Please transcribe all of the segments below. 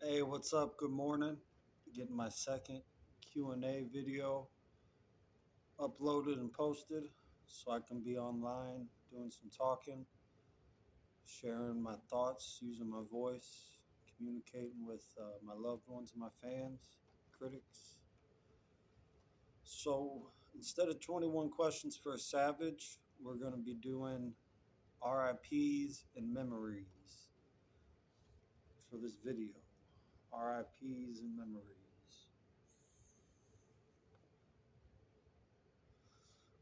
Hey, what's up? Good morning. Getting my second Q&A video uploaded and posted so I can be online doing some talking, sharing my thoughts, using my voice, communicating with my loved ones and my fans, critics. So instead of 21 questions for a savage, we're going to be doing RIPs and memories for this video. RIPs and memories.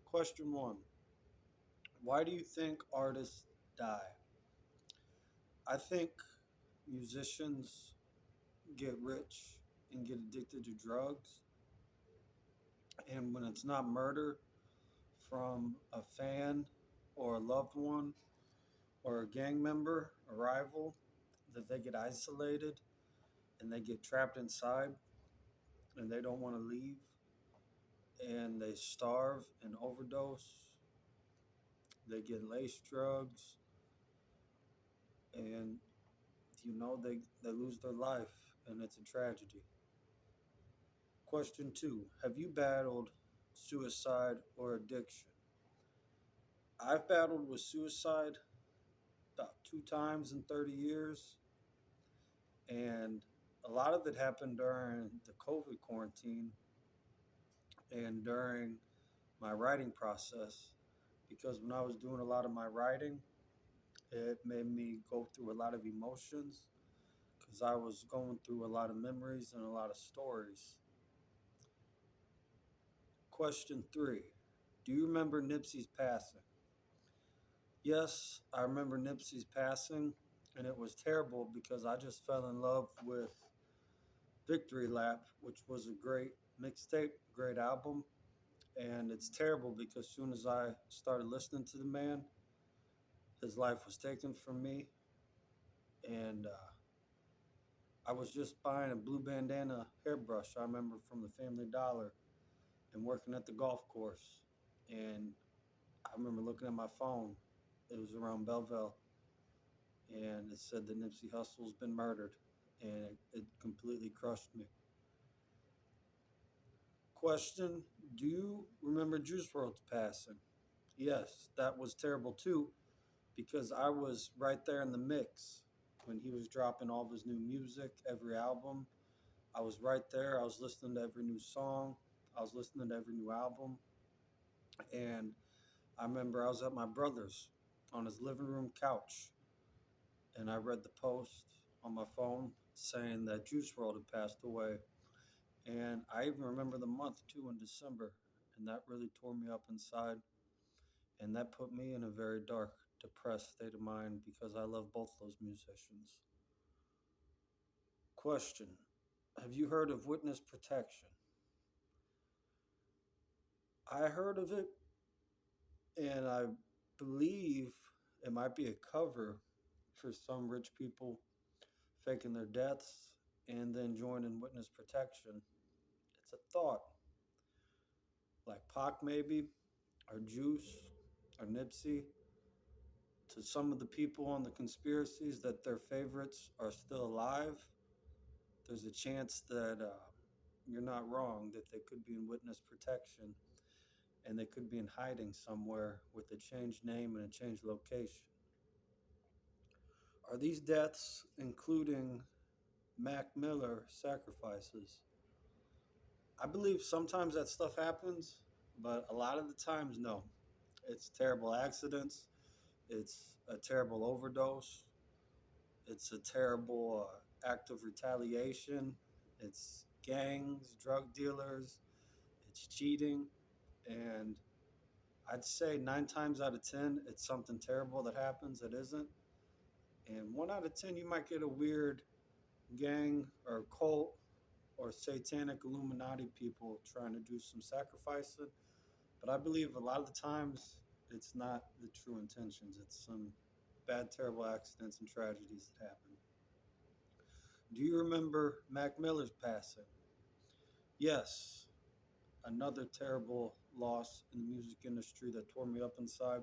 Question one. Why do you think artists die? I think musicians get rich and get addicted to drugs. And when it's not murder from a fan or a loved one or a gang member, a rival, that they get isolated and they get trapped inside and they don't want to leave and they starve and overdose. They get lace drugs and they lose their life and it's a tragedy. Question two. Have you battled suicide or addiction? I've battled with suicide about 2 times in 30 years. And a lot of it happened during the COVID quarantine and during my writing process. Because when I was doing a lot of my writing, it made me go through a lot of emotions because I was going through a lot of memories and a lot of stories. Question three. Do you remember Nipsey's passing? Yes, I remember Nipsey's passing, and it was terrible because I just fell in love with Victory Lap, which was a great mixtape, great album. And it's terrible because as soon as I started listening to the man, his life was taken from me. And I was just buying a blue bandana hairbrush, I remember from the Family Dollar, and working at the golf course. And I remember looking at my phone. It was around Belleville, and it said that Nipsey Hussle's been murdered, and it completely crushed me. Question: do you remember Juice WRLD's passing? Yes, that was terrible too, because I was right there in the mix when he was dropping all of his new music, every album. I was right there. I was listening to every new song. I was listening to every new album, and I remember I was at my brother's on his living room couch, and I read the post on my phone saying that Juice WRLD had passed away. And I even remember the month too, in December, and that really tore me up inside. And that put me in a very dark, depressed state of mind because I love both those musicians. Question: have you heard of witness protection? I heard of it, and I believe it might be a cover for some rich people faking their deaths and then joining witness protection. It's a thought, like Pac maybe, or Juice, or Nipsey, to some of the people on the conspiracies that their favorites are still alive. There's a chance that you're not wrong, that they could be in witness protection and they could be in hiding somewhere with a changed name and a changed location. Are these deaths, including Mac Miller sacrifices? I believe sometimes that stuff happens, but a lot of the times, no. It's terrible accidents, it's a terrible overdose, it's a terrible act of retaliation, it's gangs, drug dealers, it's cheating, and I'd say 9 times out of 10, it's something terrible that happens that isn't. And 1 out of 10, you might get a weird gang or cult or satanic Illuminati people trying to do some sacrificing. But I believe a lot of the times it's not the true intentions. It's some bad, terrible accidents and tragedies that happen. Do you remember Mac Miller's passing? Yes, another terrible loss in the music industry that tore me up inside.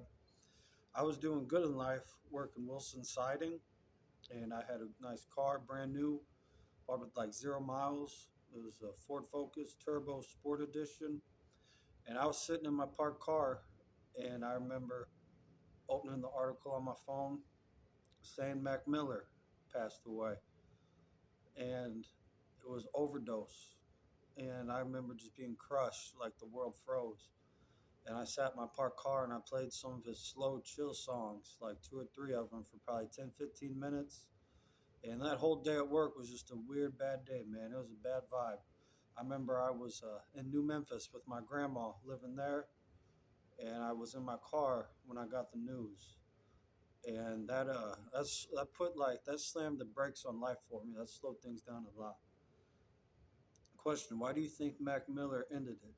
I was doing good in life, working Wilson Siding, and I had a nice car, brand new, bought it like 0 miles. It was a Ford Focus Turbo Sport Edition, and I was sitting in my parked car, and I remember opening the article on my phone saying Mac Miller passed away, and it was overdose. And I remember just being crushed, like the world froze. And I sat in my parked car and I played some of his slow, chill songs, like two or three of them, for probably 10, 15 minutes. And that whole day at work was just a weird, bad day, man. It was a bad vibe. I remember I was in New Memphis with my grandma living there, and I was in my car when I got the news. And that put like that slammed the brakes on life for me. That slowed things down a lot. Question: why do you think Mac Miller ended it?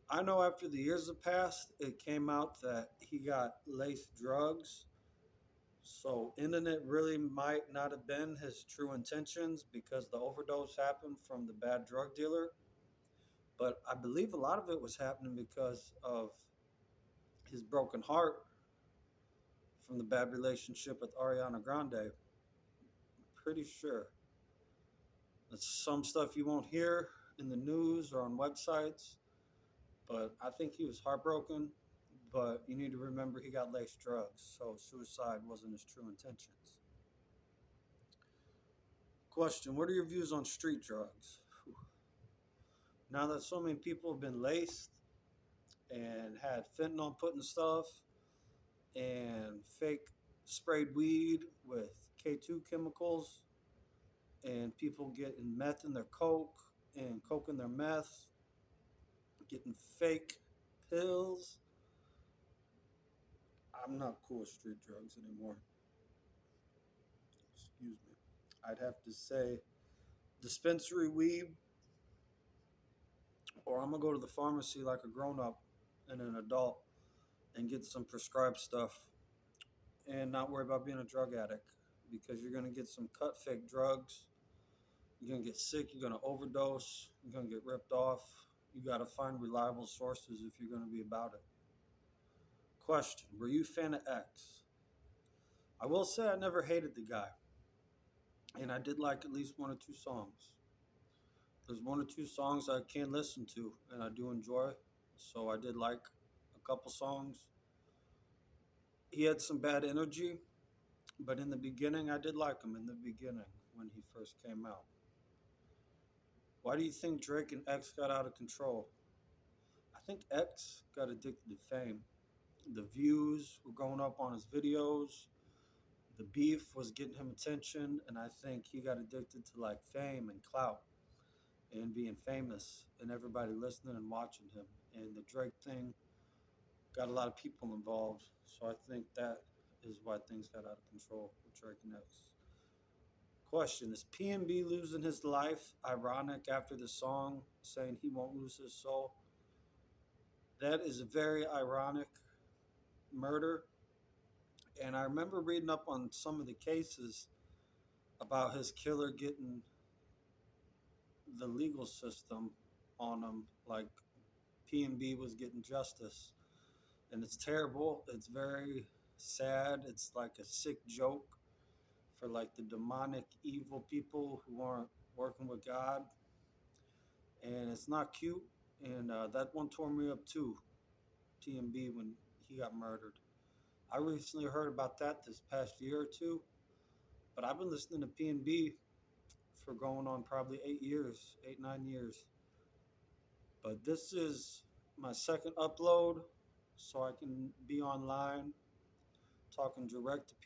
I know after the years have passed, it came out that he got laced drugs. So ending it really might not have been his true intentions because the overdose happened from the bad drug dealer. But I believe a lot of it was happening because of his broken heart from the bad relationship with Ariana Grande. Pretty sure. It's some stuff you won't hear in the news or on websites, but I think he was heartbroken. But you need to remember he got laced drugs, so suicide wasn't his true intentions. Question: what are your views on street drugs? Now that so many people have been laced and had fentanyl put in stuff and fake sprayed weed with K2 chemicals, and people getting meth in their coke and coke in their meth, getting fake pills. I'm not cool with street drugs anymore. Excuse me. I'd have to say dispensary weed, or I'm gonna go to the pharmacy like a grown up and an adult and get some prescribed stuff and not worry about being a drug addict, because you're gonna get some cut fake drugs. You're gonna get sick. You're gonna overdose. You're gonna get ripped off. You gotta find reliable sources if you're gonna be about it. Question: were you a fan of X? I will say I never hated the guy, and I did like at least one or two songs. There's one or two songs I can listen to, and I do enjoy. So I did like a couple songs. He had some bad energy, but in the beginning, I did like him in the beginning when he first came out. Why do you think Drake and X got out of control? I think X got addicted to fame. The views were going up on his videos. The beef was getting him attention, and I think he got addicted to like fame and clout and being famous and everybody listening and watching him. And the Drake thing got a lot of people involved, so I think that is why things got out of control with Drake and X. Question: is PNB losing his life ironic after the song saying he won't lose his soul? That is a very ironic murder. And I remember reading up on some of the cases about his killer getting the legal system on him, like PNB was getting justice. And it's terrible. It's very sad. It's like a sick joke for like the demonic evil people who aren't working with God. And it's not cute. And that one tore me up too, TMB, when he got murdered. I recently heard about that this past year or two, but I've been listening to PNB for going on probably 8 years, 8, 9 years. But this is my second upload, so I can be online talking direct to people.